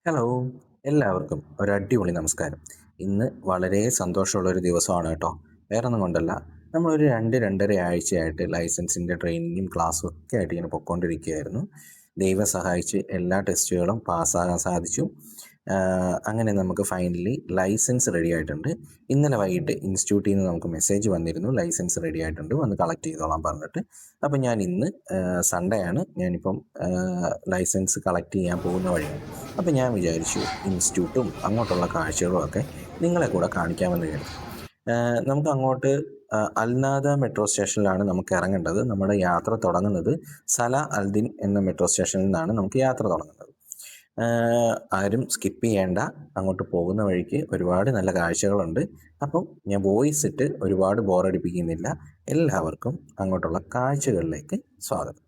Hello, എല്ലാവർക്കും ഒരു അടിപൊളി നമസ്കാരം. ഇന്ന് വളരെ സന്തോഷമുള്ളൊരു ദിവസമാണ് കേട്ടോ. വേറൊന്നും കൊണ്ടല്ല, നമ്മളൊരു 2 ആഴ്ചയായിട്ട് ലൈസൻസിൻ്റെ ട്രെയിനിങ്ങും ക്ലാസ്സും ഒക്കെ ആയിട്ട് ഇങ്ങനെ പൊയ്ക്കൊണ്ടിരിക്കുകയായിരുന്നു. ദൈവം സഹായിച്ച് എല്ലാ ടെസ്റ്റുകളും പാസ്സാകാൻ സാധിച്ചു. അങ്ങനെ നമുക്ക് ഫൈനലി ലൈസൻസ് റെഡി ആയിട്ടുണ്ട്. ഇന്നലെ വൈകിട്ട് ഇൻസ്റ്റിറ്റ്യൂട്ടിൽ നിന്ന് നമുക്ക് മെസ്സേജ് വന്നിരുന്നു, ലൈസൻസ് റെഡി ആയിട്ടുണ്ട്, വന്ന് കളക്ട് ചെയ്തോളാൻ പറഞ്ഞിട്ട്. അപ്പം ഞാൻ ഇന്ന് സൺഡേ ആണ്, ഞാനിപ്പം ലൈസൻസ് കളക്ട് ചെയ്യാൻ പോകുന്ന വഴിയാണ്. അപ്പം ഞാൻ വിചാരിച്ചു ഇൻസ്റ്റിറ്റ്യൂട്ടും അങ്ങോട്ടുള്ള കാഴ്ചകളും ഒക്കെ നിങ്ങളെ കൂടെ കാണിക്കാമെന്ന് കരുതി. നമുക്ക് അങ്ങോട്ട് അൽനാദ മെട്രോ സ്റ്റേഷനിലാണ് നമുക്ക് ഇറങ്ങേണ്ടത്. നമ്മുടെ യാത്ര തുടങ്ങുന്നത് സല അൽദിൻ എന്ന മെട്രോ സ്റ്റേഷനിൽ നിന്നാണ് നമുക്ക് യാത്ര തുടങ്ങുന്നത്. ആരും സ്കിപ്പ് ചെയ്യേണ്ട, അങ്ങോട്ട് പോകുന്ന വഴിക്ക് ഒരുപാട് നല്ല കാഴ്ചകളുണ്ട്. അപ്പം ഞാൻ വോയിസ് ഇട്ട് ഒരുപാട് ബോറടിപ്പിക്കുന്നില്ല. എല്ലാവർക്കും അങ്ങോട്ടുള്ള കാഴ്ചകളിലേക്ക് സ്വാഗതം.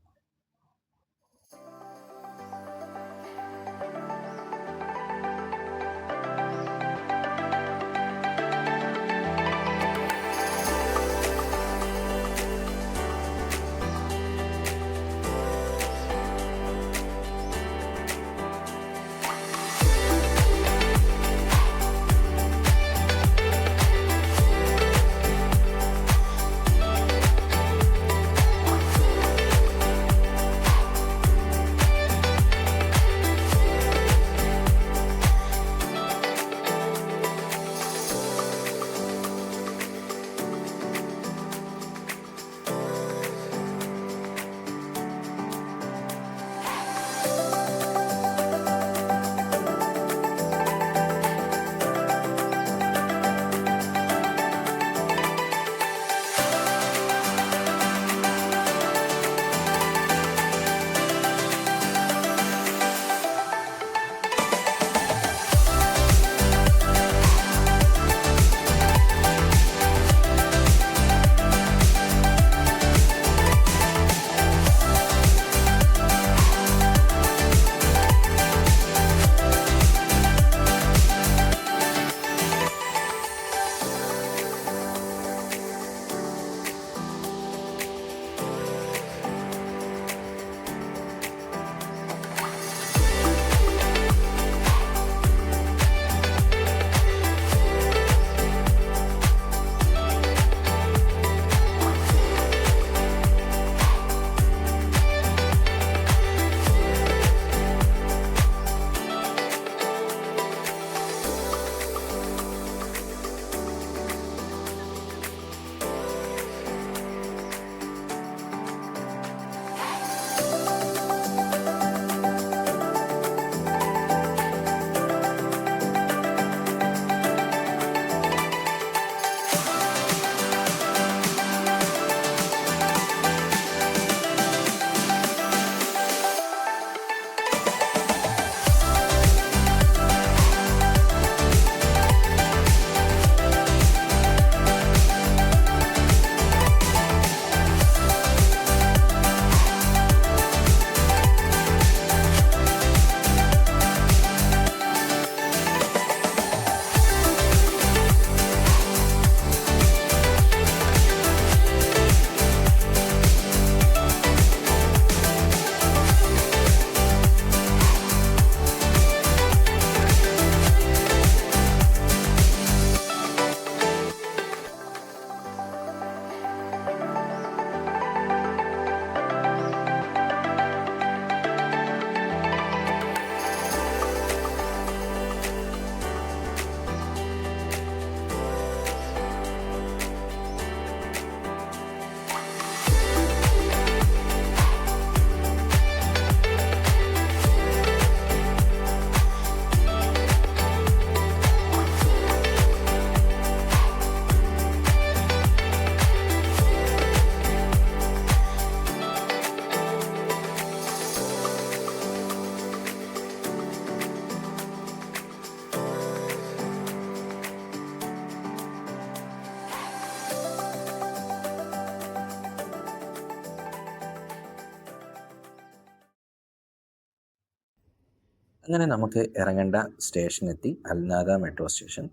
അങ്ങനെ നമുക്ക് ഇറങ്ങേണ്ട സ്റ്റേഷനെത്തി, അൽനാദ മെട്രോ സ്റ്റേഷൻ.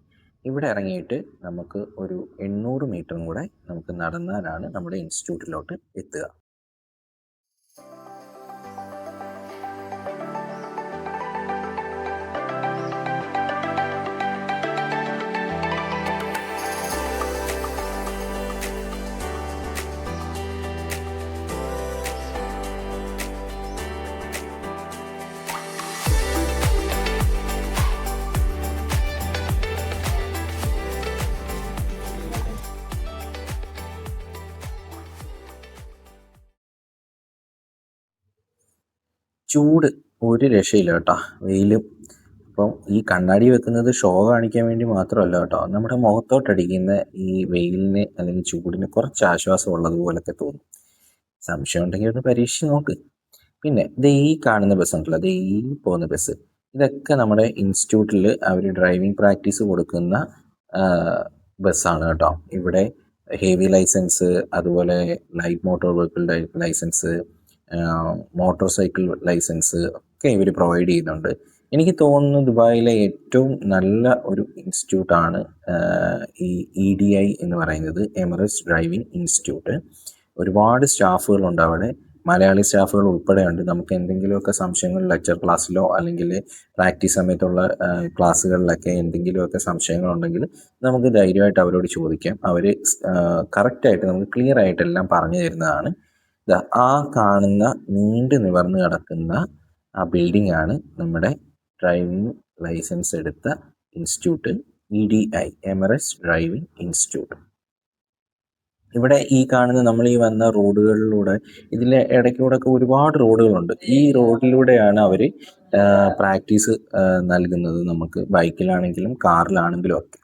ഇവിടെ ഇറങ്ങിയിട്ട് നമുക്ക് ഒരു 800 മീറ്ററും കൂടെ നമുക്ക് നടന്നാലാണ് നമ്മുടെ ഇൻസ്റ്റിറ്റ്യൂട്ടിലോട്ട് എത്തുക. ചൂട് ഒരു രക്ഷയില്ല കേട്ടോ. വെയിലും അപ്പം ഈ കണ്ണാടി വെക്കുന്നത് ഷോ കാണിക്കാൻ വേണ്ടി മാത്രമല്ല കേട്ടോ. നമ്മുടെ മുഖത്തോട്ടടിക്കുന്ന ഈ വെയിലിന് അല്ലെങ്കിൽ ചൂടിന് കുറച്ച് ആശ്വാസം ഉള്ളതുപോലൊക്കെ തോന്നും. സംശയം ഉണ്ടെങ്കിൽ ഒന്ന് പരീക്ഷിച്ച് നോക്ക്. പിന്നെ ഈ കാണുന്ന ബസ് ഉണ്ടല്ലോ, ഈ പോകുന്ന ബസ്, ഇതൊക്കെ നമ്മുടെ ഇൻസ്റ്റിറ്റ്യൂട്ടിൽ അവർ ഡ്രൈവിംഗ് പ്രാക്ടീസ് കൊടുക്കുന്ന ബസ്സാണ് കേട്ടോ. ഇവിടെ ഹെവി ലൈസൻസ്, അതുപോലെ light motor vehicle license, motor cycle license ഒക്കെ ഇവർ പ്രൊവൈഡ് ചെയ്യുന്നുണ്ട്. എനിക്ക് തോന്നുന്നു ദുബായിലെ ഏറ്റവും നല്ല ഒരു ഇൻസ്റ്റിറ്റ്യൂട്ടാണ് ഈ EDI എന്ന് പറയുന്നത്, എമിറേറ്റ്സ് ഡ്രൈവിംഗ് ഇൻസ്റ്റിറ്റ്യൂട്ട്. ഒരുപാട് സ്റ്റാഫുകളുണ്ട് അവിടെ, മലയാളി സ്റ്റാഫുകൾ ഉൾപ്പെടെ ഉണ്ട്. നമുക്ക് എന്തെങ്കിലുമൊക്കെ സംശയങ്ങൾ ലെക്ചർ ക്ലാസ്സിലോ അല്ലെങ്കിൽ പ്രാക്ടീസ് സമയത്തുള്ള ക്ലാസ്സുകളിലൊക്കെ എന്തെങ്കിലുമൊക്കെ സംശയങ്ങളുണ്ടെങ്കിൽ നമുക്ക് ധൈര്യമായിട്ട് അവരോട് ചോദിക്കാം. അവർ കറക്റ്റായിട്ട് നമുക്ക് ക്ലിയർ ആയിട്ടെല്ലാം പറഞ്ഞു തരുന്നതാണ്. ആ കാണുന്ന നീണ്ടു നിവർന്ന് കിടക്കുന്ന ആ ബിൽഡിംഗ് ആണ് നമ്മുടെ ഡ്രൈവിംഗ് ലൈസൻസ് എടുത്ത institute, EDI, Emirates driving institute. ഇവിടെ ഈ കാണുന്ന നമ്മൾ ഈ വന്ന റോഡുകളിലൂടെ, ഇതിലെ ഇടയ്ക്കൂടെയൊക്കെ ഒരുപാട് റോഡുകളുണ്ട്. ഈ റോഡിലൂടെയാണ് അവർ പ്രാക്ടീസ് നൽകുന്നത് നമുക്ക്, ബൈക്കിലാണെങ്കിലും കാറിലാണെങ്കിലും ഒക്കെ.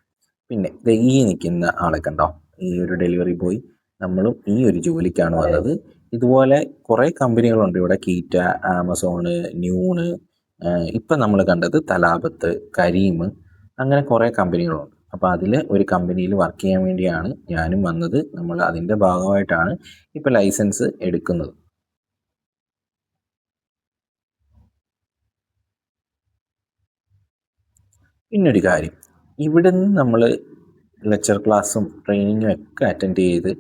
പിന്നെ ഈ നിൽക്കുന്ന ആളെ കണ്ടോ, ഈ ഒരു ഡെലിവറി ബോയ്. നമ്മളും ഈ ഒരു ജോലിക്കാണ് വന്നത്. ഇതുപോലെ കുറേ കമ്പനികളുണ്ട് ഇവിടെ, കീറ്റ, ആമസോണ്, ന്യൂണ്, ഇപ്പം നമ്മൾ കണ്ടത് തലാബത്ത്, കരീം, അങ്ങനെ കുറേ കമ്പനികളുണ്ട്. അപ്പോൾ അതിൽ ഒരു കമ്പനിയിൽ വർക്ക് ചെയ്യാൻ വേണ്ടിയാണ് ഞാനും വന്നത്. നമ്മൾ അതിൻ്റെ ഭാഗമായിട്ടാണ് ഇപ്പോൾ ലൈസൻസ് എടുക്കുന്നത്. പിന്നൊരു കാര്യം, ഇവിടെ നിന്ന് നമ്മൾ ലെക്ചർ ക്ലാസ്സും ട്രെയിനിങ്ങും ഒക്കെ അറ്റൻഡ് ചെയ്ത്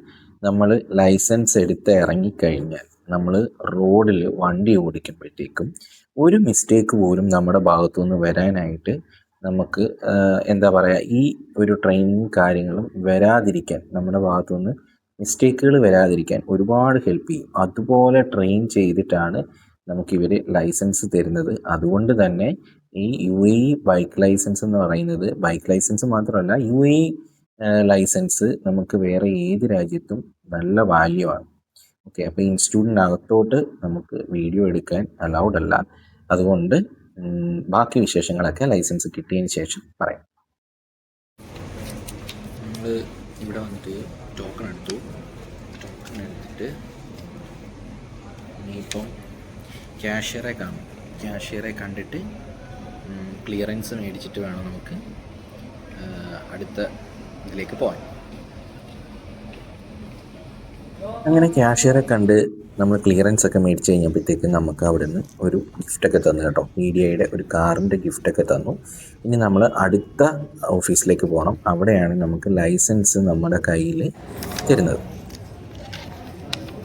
നമ്മൾ ലൈസൻസ് എടുത്ത് ഇറങ്ങിക്കഴിഞ്ഞാൽ നമ്മൾ റോഡിൽ വണ്ടി ഓടിക്കുമ്പോഴത്തേക്കും ഒരു മിസ്റ്റേക്ക് പോലും നമ്മുടെ ഭാഗത്തുനിന്ന് വരാനായിട്ട് നമുക്ക് എന്താ പറയുക, ഈ ഒരു ട്രെയിനിങ് കാര്യങ്ങളും വരാതിരിക്കാൻ, നമ്മുടെ ഭാഗത്തുനിന്ന് മിസ്റ്റേക്കുകൾ വരാതിരിക്കാൻ ഒരുപാട് ഹെൽപ്പ് ചെയ്യും. അതുപോലെ ട്രെയിൻ ചെയ്തിട്ടാണ് നമുക്കിവർ ലൈസൻസ് തരുന്നത്. അതുകൊണ്ട് തന്നെ ഈ UAE ബൈക്ക് ലൈസൻസ് എന്ന് പറയുന്നത്, ബൈക്ക് ലൈസൻസ് മാത്രമല്ല, UAE ലൈസൻസ് നമുക്ക് വേറെ ഏത് രാജ്യത്തും നല്ല വാല്യൂ ആണ്. ഓക്കെ, അപ്പോൾ ഇൻസ്റ്റിറ്റ്യൂട്ടിനകത്തോട്ട് നമുക്ക് വീഡിയോ എടുക്കാൻ അലൗഡ് അല്ല. അതുകൊണ്ട് ബാക്കി വിശേഷങ്ങളൊക്കെ ലൈസൻസ് കിട്ടിയതിന് ശേഷം പറയാം. നമ്മൾ ഇവിടെ വന്നിട്ട് ടോക്കൺ എടുത്തിട്ട് ഇനിയിപ്പം ക്യാഷ്യറെ കണ്ടിട്ട് ക്ലിയറൻസ് മേടിച്ചിട്ട് വേണം നമുക്ക് അടുത്ത ഇതിലേക്ക് പോകാൻ. അങ്ങനെ ക്യാഷ്യറെ കണ്ട് നമ്മൾ ക്ലിയറൻസ് ഒക്കെ മേടിച്ച് കഴിഞ്ഞപ്പോഴത്തേക്ക് നമുക്ക് അവിടെ നിന്ന് ഒരു ഗിഫ്റ്റൊക്കെ തന്നു കേട്ടോ. EDIയുടെ ഒരു കാറിൻ്റെ ഗിഫ്റ്റൊക്കെ തന്നു. ഇനി നമ്മൾ അടുത്ത ഓഫീസിലേക്ക് പോകണം. അവിടെയാണ് നമുക്ക് ലൈസൻസ് നമ്മുടെ കയ്യിൽ തരുന്നത്.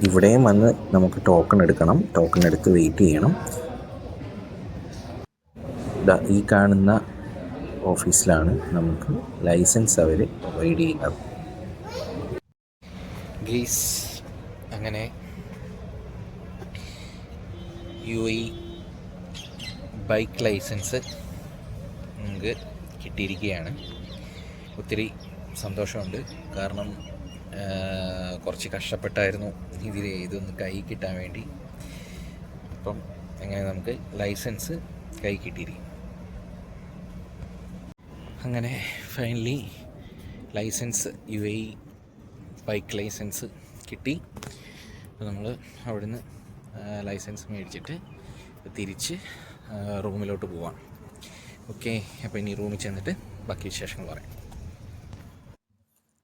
ഇവിടെയും വന്ന് നമുക്ക് ടോക്കൺ എടുക്കണം. ടോക്കൺ എടുത്ത് വെയിറ്റ് ചെയ്യണം. ഈ കാണുന്ന ഓഫീസിലാണ് നമുക്ക് ലൈസൻസ് അവർ പ്രൊവൈഡ് ചെയ്യുന്നത്. ഗീസ്, അങ്ങനെ UAE ബൈക്ക് ലൈസൻസ് നമുക്ക് കിട്ടിയിരിക്കുകയാണ്. ഒത്തിരി സന്തോഷമുണ്ട്. കാരണം കുറച്ച് കഷ്ടപ്പെട്ടായിരുന്നു ഇതൊന്ന് കൈ കിട്ടാൻ വേണ്ടി. അപ്പം അങ്ങനെ നമുക്ക് ലൈസൻസ് കൈ കിട്ടിയിരിക്കും. അങ്ങനെ finally license, UAE bike license കിട്ടി. അപ്പോൾ നമ്മൾ അവിടുന്ന് ലൈസൻസ് മേടിച്ചിട്ട് തിരിച്ച് റൂമിലോട്ട് പോവാം. ഓക്കെ, അപ്പോൾ ഇനി റൂമിൽ ചെന്നിട്ട് ബാക്കി വിശേഷങ്ങൾ പറയാം.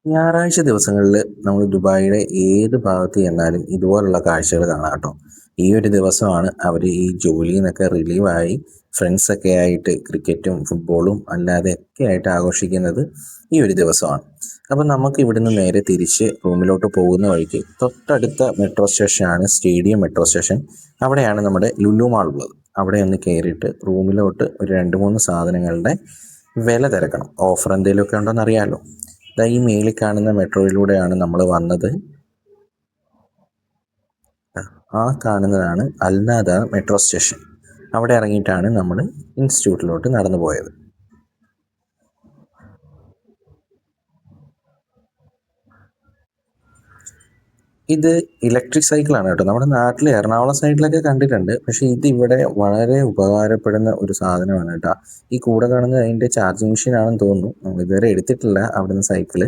ഞായറാഴ്ച ദിവസങ്ങളിൽ നമ്മൾ ദുബായിയുടെ ഏത് ഭാഗത്ത് ചെന്നാലും ഇതുപോലുള്ള കാഴ്ചകൾ കാണാം കേട്ടോ. ഈ ഒരു ദിവസമാണ് അവർ ഈ ജോലിയിൽ നിന്നൊക്കെ റിലീവായി ഫ്രണ്ട്സൊക്കെ ആയിട്ട് ക്രിക്കറ്റും ഫുട്ബോളും അല്ലാതെ ഒക്കെ ആയിട്ട് ആഘോഷിക്കുന്നത് ഈ ഒരു ദിവസമാണ്. അപ്പം നമുക്ക് ഇവിടുന്ന് നേരെ തിരിച്ച് റൂമിലോട്ട് പോകുന്ന വഴിക്ക് തൊട്ടടുത്ത മെട്രോ സ്റ്റേഷനാണ് സ്റ്റേഡിയം മെട്രോ സ്റ്റേഷൻ. അവിടെയാണ് നമ്മുടെ ലുലു മാൾ ഉള്ളത്. അവിടെ ഒന്ന് കയറിയിട്ട് റൂമിലോട്ട് ഒരു 2-3 സാധനങ്ങളുടെ വില തിരക്കണം. ഓഫർ എന്തെങ്കിലുമൊക്കെ ഉണ്ടോയെന്ന് അറിയാമല്ലോ. ഈ മേളിൽ കാണുന്ന മെട്രോയിലൂടെയാണ് നമ്മൾ വന്നത്. ആ കാണുന്നതാണ് അൽനാദ മെട്രോ സ്റ്റേഷൻ. അവിടെ ഇറങ്ങിയിട്ടാണ് നമ്മൾ ഇൻസ്റ്റിറ്റ്യൂട്ടിലോട്ട് നടന്നു പോയത്. ഇത് ഇലക്ട്രിക് സൈക്കിളാണ് കേട്ടോ. നമ്മുടെ നാട്ടിൽ എറണാകുളം സൈഡിലൊക്കെ കണ്ടിട്ടുണ്ട്. പക്ഷേ ഇതിവിടെ വളരെ ഉപകാരപ്പെടുന്ന ഒരു സാധനമാണ് കേട്ടോ. ഈ കൂടെ കാണുന്നത് അതിൻ്റെ ചാർജിങ് മെഷീൻ ആണെന്ന് തോന്നുന്നു. നമ്മൾ ഇതുവരെ എടുത്തിട്ടില്ല അവിടുന്ന് സൈക്കിള്.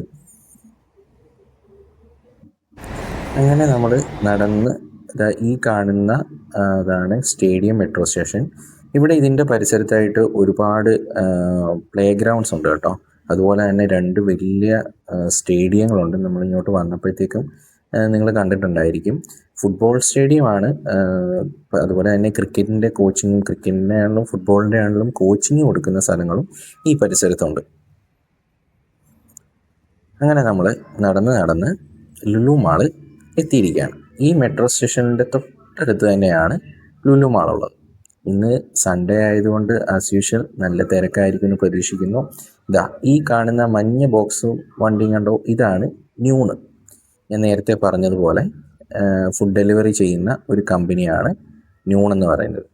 അങ്ങനെ നമ്മൾ നടന്ന് ഈ കാണുന്ന അതാണ് സ്റ്റേഡിയം മെട്രോ സ്റ്റേഷൻ. ഇവിടെ ഇതിൻ്റെ പരിസരത്തായിട്ട് ഒരുപാട് പ്ലേ ഗ്രൗണ്ട്സ് ഉണ്ട് കേട്ടോ. അതുപോലെ തന്നെ 2 വലിയ സ്റ്റേഡിയങ്ങളുണ്ട്. നമ്മളിങ്ങോട്ട് വന്നപ്പോഴത്തേക്കും നിങ്ങൾ കണ്ടിട്ടുണ്ടായിരിക്കും. ഫുട്ബോൾ സ്റ്റേഡിയമാണ്. അതുപോലെ തന്നെ ക്രിക്കറ്റിൻ്റെ കോച്ചിങ്ങും, ക്രിക്കറ്റിൻ്റെ ആണെങ്കിലും ഫുട്ബോളിൻ്റെ ആണെങ്കിലും കോച്ചിങ് കൊടുക്കുന്ന സ്ഥലങ്ങളും ഈ പരിസരത്തുണ്ട്. അങ്ങനെ നമ്മൾ നടന്ന് ലുലു മാള് എത്തിയിരിക്കുകയാണ്. ഈ മെട്രോ സ്റ്റേഷനിൻ്റെ തൊട്ടടുത്ത് തന്നെയാണ് ലുലു മാളുള്ളത്. ഇന്ന് സൺഡേ ആയതുകൊണ്ട് ആസ് യൂഷ്വൽ നല്ല തിരക്കായിരിക്കും എന്ന് പ്രതീക്ഷിക്കുന്നു. ഈ കാണുന്ന മഞ്ഞ ബോക്സും വണ്ടിയും കണ്ടോ, ഇതാണ് ന്യൂണ്. ഞാൻ നേരത്തെ പറഞ്ഞതുപോലെ ഫുഡ് ഡെലിവറി ചെയ്യുന്ന ഒരു കമ്പനിയാണ് ന്യൂൺ എന്ന് പറയുന്നത്.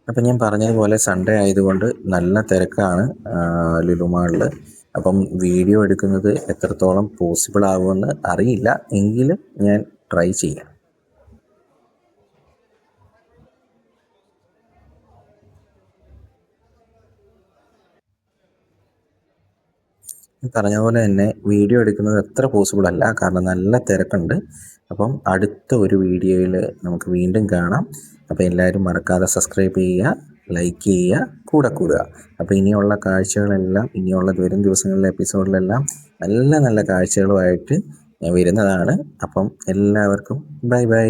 അപ്പം ഞാൻ പറഞ്ഞതുപോലെ സൺഡേ ആയതുകൊണ്ട് നല്ല തിരക്കാണ് ലുലു മാളിൽ. അപ്പം വീഡിയോ എടുക്കുന്നത് എത്രത്തോളം പോസിബിൾ ആകുമെന്ന് അറിയില്ല, എങ്കിലും ഞാൻ ട്രൈ ചെയ്യാം. പറഞ്ഞ പോലെ തന്നെ വീഡിയോ എടുക്കുന്നത് അത്ര പോസിബിൾ അല്ല, കാരണം നല്ല തിരക്കുണ്ട്. അപ്പം അടുത്ത ഒരു വീഡിയോയിൽ നമുക്ക് വീണ്ടും കാണാം. അപ്പോൾ എല്ലാവരും മറക്കാതെ സബ്സ്ക്രൈബ് ചെയ്യുക, ലൈക്ക് ചെയ്യുക, കൂടെ കൂടുക. അപ്പോൾ ഇനിയുള്ള കാഴ്ചകളെല്ലാം, ഇനിയുള്ള വരും ദിവസങ്ങളിലെ എപ്പിസോഡിലെല്ലാം നല്ല നല്ല കാഴ്ചകളുമായിട്ട് ഞാൻ വരുന്നതാണ്. അപ്പം എല്ലാവർക്കും ബൈ ബൈ.